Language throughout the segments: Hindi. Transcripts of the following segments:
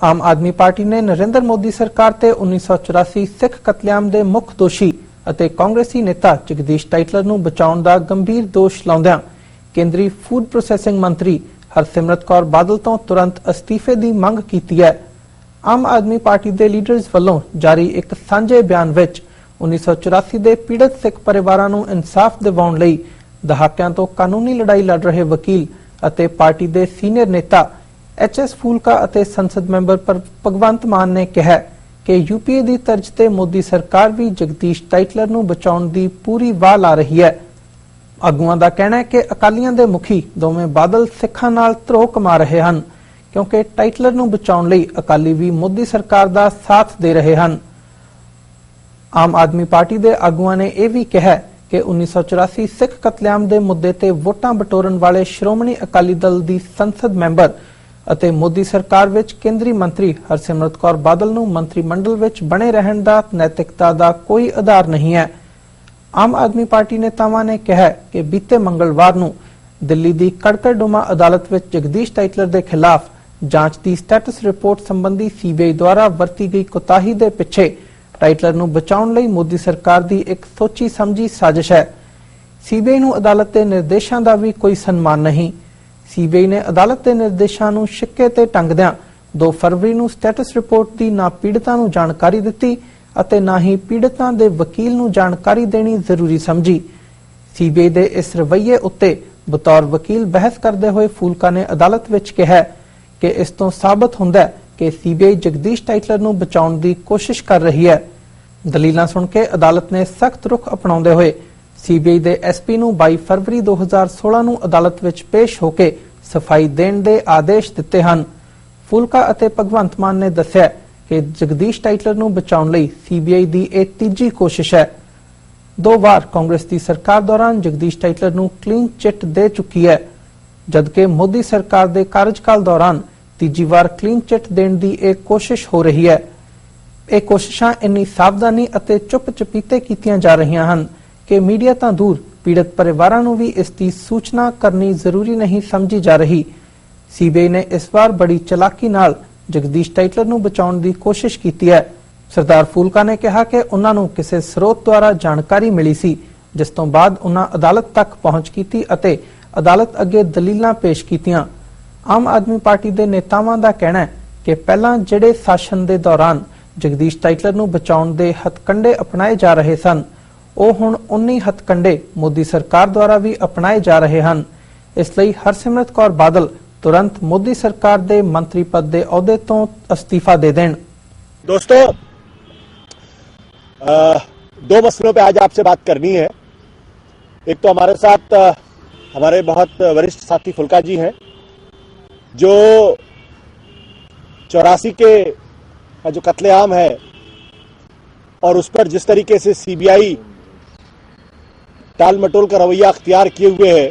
आम आदमी पार्टी ने नरेंद्र मोदी सरकार ते 1984 सिख कतलेआम दे मुख दोषी ਅਤੇ ਕਾਂਗਰਸੀ नेता जगदीश टाइटलर ਨੂੰ ਬਚਾਉਣ ਦਾ ਗੰਭੀਰ ਦੋਸ਼ ਲਾਉਂਦਿਆਂ ਕੇਂਦਰੀ ਫੂਡ ਪ੍ਰੋਸੈਸਿੰਗ ਮੰਤਰੀ ਹਰਸਿਮਰਤ ਕੌਰ ਬਾਦਲ ਤੋਂ ਤੁਰੰਤ ਅਸਤੀਫੇ ਦੀ ਮੰਗ ਕੀਤੀ ਹੈ। ਆਮ ਆਦਮੀ ਪਾਰਟੀ ਦੇ ਲੀਡਰਜ਼ ਵੱਲੋਂ ਜਾਰੀ ਇੱਕ ਸਾਂਝੇ ਬਿਆਨ ਵਿੱਚ 1984 ਦੇ ਪੀੜਤ ਸਿੱਖ ਪਰਿਵਾਰਾਂ ਨੂੰ ਇਨਸਾਫ ਦਿਵਾਉਣ ਲਈ ਦਹਾਕਿਆਂ ਤੋਂ ਕਾਨੂੰਨੀ ਲੜਾਈ ਲੜ ਰਹੇ ਵਕੀਲ ਅਤੇ ਪਾਰਟੀ ਦੇ ਸੀਨੀਅਰ ਨੇਤਾ एचएस फूलका ਅਤੇ संसद ਮੈਂਬਰ ਭਗਵੰਤ ਮਾਨ ਨੇ ਕਿਹਾ ਕਿ यूपीए ਦੀ ਤਰਜ਼ ਤੇ ਮੋਦੀ ਸਰਕਾਰ ਵੀ ਜਗਦੀਸ਼ ਟਾਈਟਲਰ ਨੂੰ ਬਚਾਉਣ ਦੀ ਪੂਰੀ ਵਾਹ ਲਾ ਰਹੀ ਹੈ। ਆਗੂਆਂ ਦਾ ਕਹਿਣਾ ਹੈ ਕਿ ਅਕਾਲੀਆਂ ਦੇ ਮੁਖੀ ਦੋਵੇਂ ਬਾਦਲ ਸਿੱਖਾਂ ਨਾਲ ਧਰੋਹ ਕਮਾ ਰਹੇ ਹਨ ਕਿਉਂਕਿ ਟਾਈਟਲਰ ਨੂੰ ਬਚਾਉਣ ਲਈ ਅਕਾਲੀ ਵੀ ਮੋਦੀ ਸਰਕਾਰ ਦਾ ਸਾਥ ਦੇ ਰਹੇ ਹਨ। ਆਮ ਆਦਮੀ ਪਾਰਟੀ ਦੇ ਆਗੂਆਂ ਨੇ ਇਹ ਵੀ ਕਿਹਾ ਕਿ 1984 ਸਿੱਖ ਕਤਲੇਆਮ ਦੇ ਮੁੱਦੇ ਤੇ ਵੋਟਾਂ ਬਟੋਰਨ ਵਾਲੇ ਸ਼੍ਰੋਮਣੀ ਅਕਾਲੀ ਦਲ ਦੀ ਸੰਸਦ ਮੈਂਬਰ ਅਤੇ ਮੋਦੀ ਸਰਕਾਰ ਵਿੱਚ ਕੇਂਦਰੀ ਮੰਤਰੀ ਹਰਸਿਮਰਤ ਕੌਰ ਬਾਦਲ ਨੂੰ ਮੰਤਰੀ ਮੰਡਲ ਵਿੱਚ ਬਣੇ ਰਹਿਣ ਦਾ ਨੈਤਿਕਤਾ ਦਾ ਕੋਈ ਆਧਾਰ ਨਹੀਂ ਹੈ। ਆਮ ਆਦਮੀ ਪਾਰਟੀ ਨੇਤਾਵਾਂ ਨੇ ਕਿਹਾ ਕਿ ਬੀਤੇ ਮੰਗਲਵਾਰ ਨੂੰ ਦਿੱਲੀ ਦੀ ਕੜਕੜਡੁਮਾ ਅਦਾਲਤ ਵਿੱਚ ਜਗਦੀਸ਼ ਟਾਈਟਲਰ ਦੇ ਖਿਲਾਫ ਜਾਂਚ ਦੀ ਸਟੇਟਸ ਰਿਪੋਰਟ ਸੰਬੰਧੀ ਸੀਬੀਆਈ ਦੁਆਰਾ ਵਰਤੀ ਗਈ ਕੋਤਾਹੀ ਦੇ ਪਿੱਛੇ ਟਾਈਟਲਰ ਨੂੰ ਬਚਾਉਣ ਲਈ ਮੋਦੀ ਸਰਕਾਰ ਦੀ ਇੱਕ ਸੋਚੀ ਸਮਝੀ ਸਾਜ਼ਿਸ਼ ਹੈ। ਸੀਬੀਆਈ ਨੂੰ ਅਦਾਲਤ ਦੇ ਨਿਰਦੇਸ਼ਾਂ ਦਾ ਵੀ ਕੋਈ ਸਨਮਾਨ ਨਹੀਂ। सीबीआई ने अदालत के निर्देशों ਨੂੰ शिक्के ते टंगदिਆਂ 2 फरवरी ਨੂੰ स्टेटस रिपोर्ट की ना पीड़ितां ਨੂੰ जानकारी दी ਅਤੇ ना ही पीड़ितां ਦੇ वकील ਨੂੰ जानकारी देनी जरूरी समझी। सीबीआई के इस रवैये उत्ते बतौर वकील बहस करते हुए फूलका ने अदालत विच कहा कि इस तो साबित हुंदा है कि सीबीआई जगदीश टाइटलर ਨੂੰ बचाउण ਦੀ कोशिश कर रही है। दलीलां सुन के अदालत ने सख्त रुख अपनाउंदे हुए सीबीआई ਦੇ ਐਸਪੀ ਨੂੰ 22 फरवरी 2016 ਨੂੰ ਅਦਾਲਤ ਵਿੱਚ ਪੇਸ਼ ਹੋ ਕੇ ਸਫਾਈ ਦੇਣ ਦੇ ਆਦੇਸ਼ ਦਿੱਤੇ ਹਨ। ਫੂਲਕਾ ਅਤੇ ਭਗਵੰਤ ਮਾਨ ਨੇ ਦੱਸਿਆ ਕਿ ਜਗਦੀਸ਼ ਟਾਈਟਲਰ ਨੂੰ ਬਚਾਉਣ ਲਈ ਸੀਬੀਆਈ ਦੀ ਇਹ ਤੀਜੀ ਕੋਸ਼ਿਸ਼ ਹੈ। 2 ਵਾਰ ਕਾਂਗਰਸ ਦੀ ਸਰਕਾਰ ਦੌਰਾਨ ਜਗਦੀਸ਼ ਟਾਈਟਲਰ ਨੂੰ ਕਲੀਨ ਚਿੱਟ ਦੇ ਚੁੱਕੀ ਹੈ ਜਦਕਿ ਮੋਦੀ ਸਰਕਾਰ ਦੇ ਕਾਰਜਕਾਲ ਦੌਰਾਨ ਤੀਜੀ ਵਾਰ ਕਲੀਨ ਚਿੱਟ ਦੇਣ ਦੀ ਇਹ ਕੋਸ਼ਿਸ਼ ਹੋ ਰਹੀ ਹੈ। ਇਹ ਕੋਸ਼ਿਸ਼ਾਂ ਇੰਨੀ ਸਾਵਧਾਨੀ ਅਤੇ ਚੁੱਪ ਚਪੀਤੇ ਕੀਤੀਆਂ ਜਾ ਰਹੀਆਂ ਹਨ कि मीडिया तो दूर पीड़ित परिवारों को भी इसकी सूचना करनी जरूरी नहीं समझी जा रही। सीबीआई ने इस बार बड़ी चलाकी नाल जगदीश टाइटलर को बचाने की कोशिश की है। सरदार फूलका ने कहा कि उन्होंने किसी स्रोत द्वारा जानकारी मिली सी जिस तो बाद उन्होंने अदालत तक पहुंच की अते अदालत अगे दलीलां पेश कीतियां। आम आदमी पार्टी के नेतावां का कहना है कि पहला जिहड़े शासन के दौरान जगदीश टाइटलर को बचाने के हथकंडे अपनाए जा रहे सन ਉਹ ਹੁਣ 19 ਹਥਕੰਡੇ ਮੋਦੀ ਸਰਕਾਰ ਦੁਆਰਾ ਵੀ ਅਪਣਾਏ ਜਾ ਰਹੇ ਹਨ। ਇਸ ਲਈ ਹਰਸਿਮਰਤ ਕੌਰ ਬਾਦਲ ਤੁਰੰਤ ਮੋਦੀ ਸਰਕਾਰ ਦੇ ਮੰਤਰੀ ਪਦ ਦੇ ਅਹੁਦੇ ਤੋਂ ਅਸਤੀਫਾ दे दें। दोस्तों, 2 मसलों पे आज आपसे बात करनी है। एक तो हमारे साथ हमारे बहुत वरिष्ठ साथी फुल्का जी हैं जो 84 के जो कत्लेआम है और उस पर जिस तरीके से सीबीआई टाल मटोल का रवैया अख्तियार किए हुए है,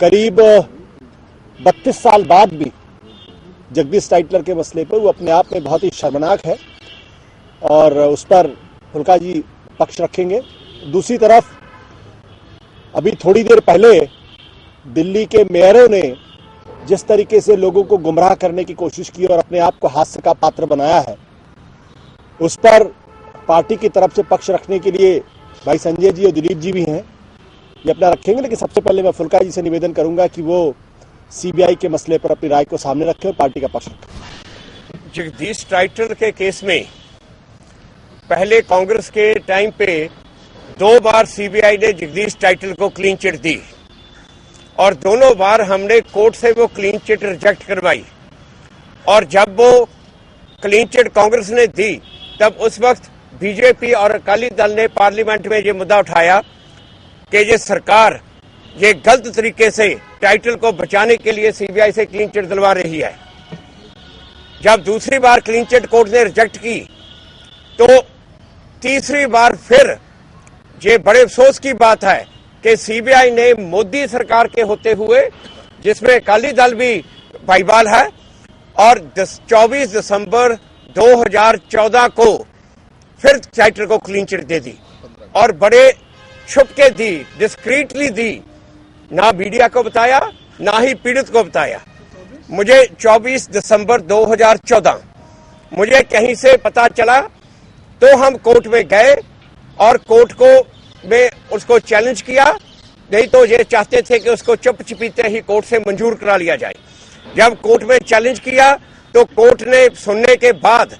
करीब 32 साल बाद भी जगदीश टाइटलर के मसले पर वो अपने आप में बहुत ही शर्मनाक है और उस पर फुल्का जी पक्ष रखेंगे। दूसरी तरफ अभी थोड़ी देर पहले दिल्ली के मेयरों ने जिस तरीके से लोगों को गुमराह करने की कोशिश की और अपने आप को हास्य का पात्र बनाया है, उस पर पार्टी की तरफ से पक्ष रखने के लिए भाई संजय जी और दिलीप जी भी हैं, ये अपना रखेंगे। लेकिन सबसे पहले मैं फुल्का जी से निवेदन करूंगा कि वो सीबीआई के मसले पर अपनी राय को सामने रखें और पार्टी का पक्ष रखें। जगदीश टाइटलर के केस में पहले कांग्रेस के टाइम पे 2 बार सीबीआई ने जगदीश टाइटलर को क्लीन चिट दी और दोनों बार हमने कोर्ट से वो क्लीन चिट रिजेक्ट करवाई। और जब वो क्लीन चिट कांग्रेस ने दी तब उस वक्त बीजेपी और अकाली दल ने पार्लियामेंट में ये मुद्दा उठाया कि ये सरकार ये गलत तरीके से टाइटल को बचाने के लिए सीबीआई से क्लीन चिट दिलवा रही है। जब दूसरी बार क्लीन चिट कोर्ट ने रिजेक्ट की तो तीसरी बार फिर ये बड़े अफसोस की बात है कि सीबीआई ने मोदी सरकार के होते हुए, जिसमें अकाली दल भी भाईवाल है, और 24 दिसंबर 2014 को फिर टाइटलर को क्लीन चिट दे दी और बड़े छुप के दी, डिस्क्रीटली दी, ना मीडिया को बताया ना ही पीड़ित को बताया। मुझे 24 दिसंबर 2014 मुझे कहीं से पता चला, तो हम कोर्ट में गए और कोर्ट को में उसको चैलेंज किया। नहीं तो ये चाहते थे कि उसको चुप चिपीते ही कोर्ट से मंजूर करा लिया जाए। जब कोर्ट में चैलेंज किया तो कोर्ट ने सुनने के बाद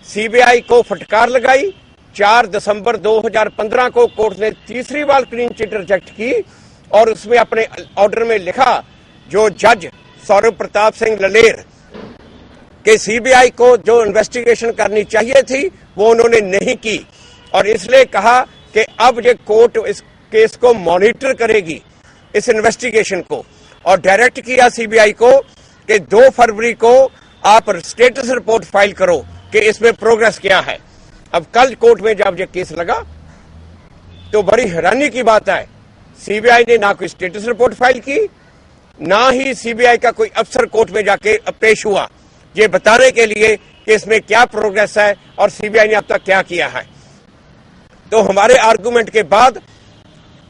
सीबीआई को फटकार लगाई। 4 दिसंबर 2015 को कोर्ट ने तीसरी बार क्लीन चिट रिजेक्ट की और उसमें अपने ऑर्डर में लिखा, जो जज सौरभ प्रताप सिंह ललेर कि सीबीआई को जो इन्वेस्टिगेशन करनी चाहिए थी वो उन्होंने नहीं की, और इसलिए कहा कि अब ये कोर्ट इस केस को मॉनिटर करेगी, इस इन्वेस्टिगेशन को, और डायरेक्ट किया सीबीआई को कि 2 फरवरी को आप स्टेटस रिपोर्ट फाइल करो कि इसमें प्रोग्रेस क्या है। अब कल कोर्ट में जब ये केस लगा तो बड़ी हैरानी की बात है, सीबीआई ने ना कोई स्टेटस रिपोर्ट फाइल की, ना ही सीबीआई का कोई अफसर कोर्ट में जाके पेश हुआ ये बताने के लिए कि इसमें क्या प्रोग्रेस है और सीबीआई ने अब तक क्या किया है। तो हमारे आर्गुमेंट के बाद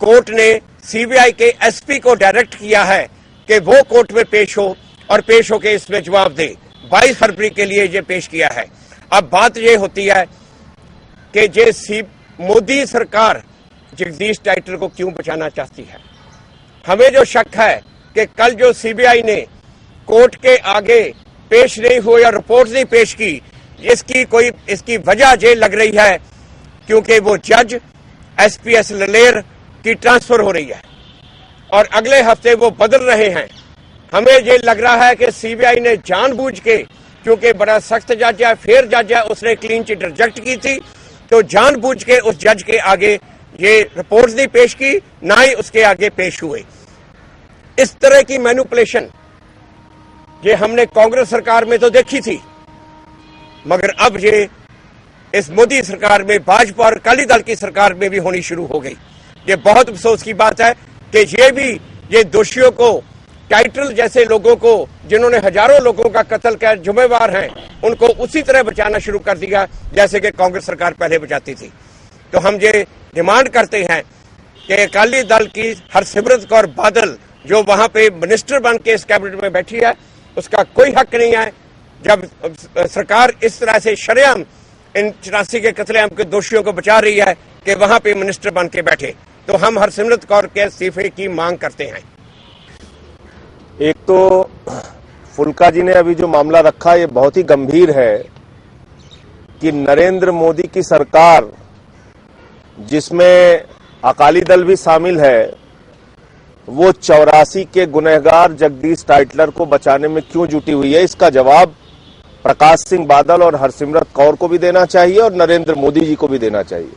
कोर्ट ने सीबीआई के एसपी को डायरेक्ट किया है कि वो कोर्ट में पेश हो और पेश होकर इसमें जवाब दे। 22 फरवरी के लिए ये पेश किया है। अब बात ये होती है कि मोदी सरकार जगदीश टाइटलर को क्यों बचाना चाहती है। हमें जो शक है कि कल जो सीबीआई ने कोर्ट के आगे पेश नहीं हुई और रिपोर्ट नहीं पेश की, इसकी वजह ये लग रही है क्योंकि वो जज एसपीएस ललेर की ट्रांसफर हो रही है और अगले हफ्ते वो बदल रहे हैं। हमें ये लग रहा है कि सीबीआई ने जानबूझ के, क्योंकि बड़ा सख्त जज है, फेयर जज है, उसने क्लीन चिट रिजेक्ट की थी, तो जानबूझ के उस जज के आगे ये रिपोर्ट नहीं पेश की, ना ही उसके आगे पेश हुए। इस तरह की मैनिपुलेशन ये हमने कांग्रेस सरकार में तो देखी थी, मगर अब ये इस मोदी सरकार में, भाजपा और अकाली दल की सरकार में भी होनी शुरू हो गई। ये बहुत अफसोस की बात है कि ये दोषियों को, टाइटल जैसे लोगों को, जिन्होंने हजारों लोगों का कत्ल कर जिम्मेवार हैं, उनको उसी तरह बचाना शुरू कर दिया जैसे कि कांग्रेस सरकार पहले बचाती थी। तो हम ये डिमांड करते हैं कि अकाली दल की हरसिमरत कौर बादल जो वहां पे मिनिस्टर बन के इस कैबिनेट में बैठी है, उसका कोई हक नहीं है जब सरकार इस तरह से शरेआम इन 84 के कत्लेआम के दोषियों को बचा रही है कि वहां पे मिनिस्टर बन के बैठे। तो हम हरसिमरत कौर के इस्तीफे की मांग करते हैं। एक तो फुल्का जी ने अभी जो मामला रखा, ये बहुत ही गंभीर है कि नरेंद्र मोदी की सरकार, जिसमें अकाली दल भी शामिल है, वो 84 के गुनहगार जगदीश टाइटलर को बचाने में क्यों जुटी हुई है। इसका जवाब प्रकाश सिंह बादल और हरसिमरत कौर को भी देना चाहिए और नरेंद्र मोदी जी को भी देना चाहिए।